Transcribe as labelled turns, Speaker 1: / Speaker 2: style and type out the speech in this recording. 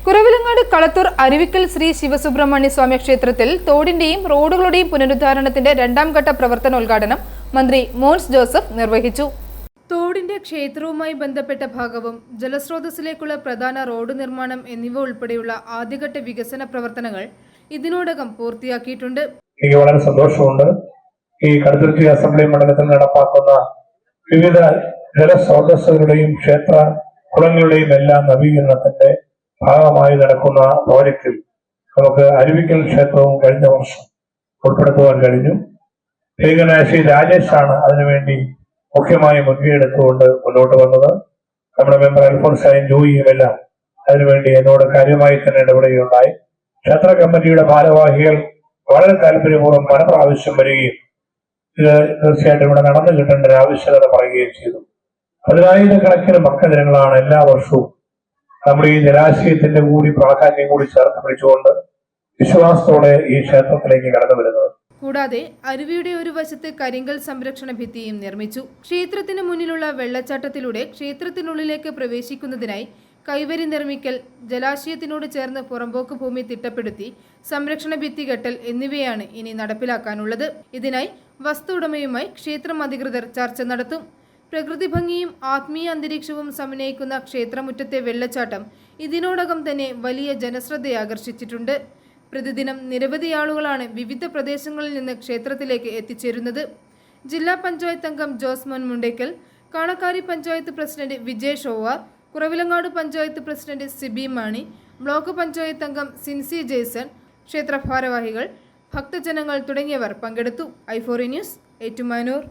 Speaker 1: കുറവിലങ്ങാട് കളത്തൂർ അരുവിക്കൽ ശ്രീ ശിവസുബ്രഹ്മണ്യ സ്വാമി ക്ഷേത്രത്തിൽ തോടിന്റെയും റോഡുകളുടെയും പുനരുദ്ധാരണത്തിന്റെ രണ്ടാം ഘട്ട പ്രവർത്തനോദ്ഘാടനം മന്ത്രി മോൻസ് ജോസഫ് നിർവഹിച്ചു. തോടിന്റെ ക്ഷേത്രവുമായി ബന്ധപ്പെട്ട ഭാഗവും ജലസ്രോതസ്സിലേക്കുള്ള പ്രധാന റോഡ് നിർമ്മാണം എന്നിവ ഉൾപ്പെടെയുള്ള ആദ്യഘട്ട വികസന പ്രവർത്തനങ്ങൾ ഇതിനോടകം പൂർത്തിയാക്കിയിട്ടുണ്ട്.
Speaker 2: എനിക്ക് വളരെ സന്തോഷമുണ്ട്. ഈ കടുത്തുരുത്തി അസംബ്ലി മണ്ഡലത്തിൽ നടപ്പാക്കുന്ന വിവിധ ജലസ്രോതസ്സുകളുടെയും ക്ഷേത്ര കുളങ്ങളുടെയും എല്ലാം നവീകരണത്തിന്റെ ഭാഗമായി നടക്കുന്ന പ്രോജക്റ്റിൽ നമുക്ക് അരുവിക്കൽ ക്ഷേത്രവും കഴിഞ്ഞ വർഷം ഉൾപ്പെടുത്തുവാൻ കഴിഞ്ഞു. ശ്രീ രാജേഷാണ് അതിനുവേണ്ടി മുഖ്യമായി മുൻകൈയെടുത്തുകൊണ്ട് മുന്നോട്ട് വന്നത്. നമ്മുടെ മെമ്പർ അൽഫോൻസായും ജോയിയും എല്ലാം അതിനുവേണ്ടി എന്നോട് കാര്യമായി തന്നെ ഇടപെടുകയുണ്ടായി. ക്ഷേത്ര കമ്മിറ്റിയുടെ ഭാരവാഹികൾ വളരെ താല്പര്യപൂർവ്വം പല പ്രാവശ്യം വരികയും ഇത് തീർച്ചയായിട്ടും ഇവിടെ നടന്നു കിട്ടേണ്ട ഒരു ആവശ്യകത പറയുകയും ചെയ്തു. 10,000-കണക്കിന് ഭക്തജനങ്ങളാണ് എല്ലാ വർഷവും നമ്മുടെ ഈ ജലാശയത്തിന്റെ കൂടി പ്രാധാന്യം കൂടി ചേർത്ത് പിടിച്ചുകൊണ്ട് വിശ്വാസത്തോടെ ഈ ക്ഷേത്രത്തിലേക്ക് കടന്നു വരുന്നത്.
Speaker 1: കൂടാതെ അരുവിയുടെ ഒരു വശത്ത് കരിങ്കൽ സംരക്ഷണ ഭിത്തിയും നിർമ്മിച്ചു. ക്ഷേത്രത്തിന് മുന്നിലുള്ള വെള്ളച്ചാട്ടത്തിലൂടെ ക്ഷേത്രത്തിനുള്ളിലേക്ക് പ്രവേശിക്കുന്നതിനായി കൈവരി നിർമ്മിക്കൽ, ജലാശയത്തിനോട് ചേർന്ന് പുറമ്പോക്ക് ഭൂമി തിട്ടപ്പെടുത്തി സംരക്ഷണ ഭിത്തി കെട്ടൽ എന്നിവയാണ് ഇനി നടപ്പിലാക്കാനുള്ളത്. ഇതിനായി വസ്തു ഉടമയുമായി ക്ഷേത്രം അധികൃതർ ചർച്ച നടത്തും. പ്രകൃതി ഭംഗിയും ആത്മീയ അന്തരീക്ഷവും സമന്വയിക്കുന്ന ക്ഷേത്രമുറ്റത്തെ വെള്ളച്ചാട്ടം ഇതിനോടകം തന്നെ വലിയ ജനശ്രദ്ധയാകർഷിച്ചിട്ടുണ്ട്. പ്രതിദിനം നിരവധി ആളുകളാണ് വിവിധ പ്രദേശങ്ങളിൽ നിന്ന് ക്ഷേത്രത്തിലേക്ക് എത്തിച്ചേരുന്നത്. ജില്ലാ പഞ്ചായത്ത് അംഗം Josemon Mundakkal, Kanakkari panchayat president Vijay Showar, Kuravilangad panchayat president Sibi Mani, block panchayat അംഗം സിൻസി ജെയ്സൺ, ക്ഷേത്ര ഭാരവാഹികൾ, ഭക്തജനങ്ങൾ തുടങ്ങിയവർ പങ്കെടുത്തു. i4 news, Ettumanoor.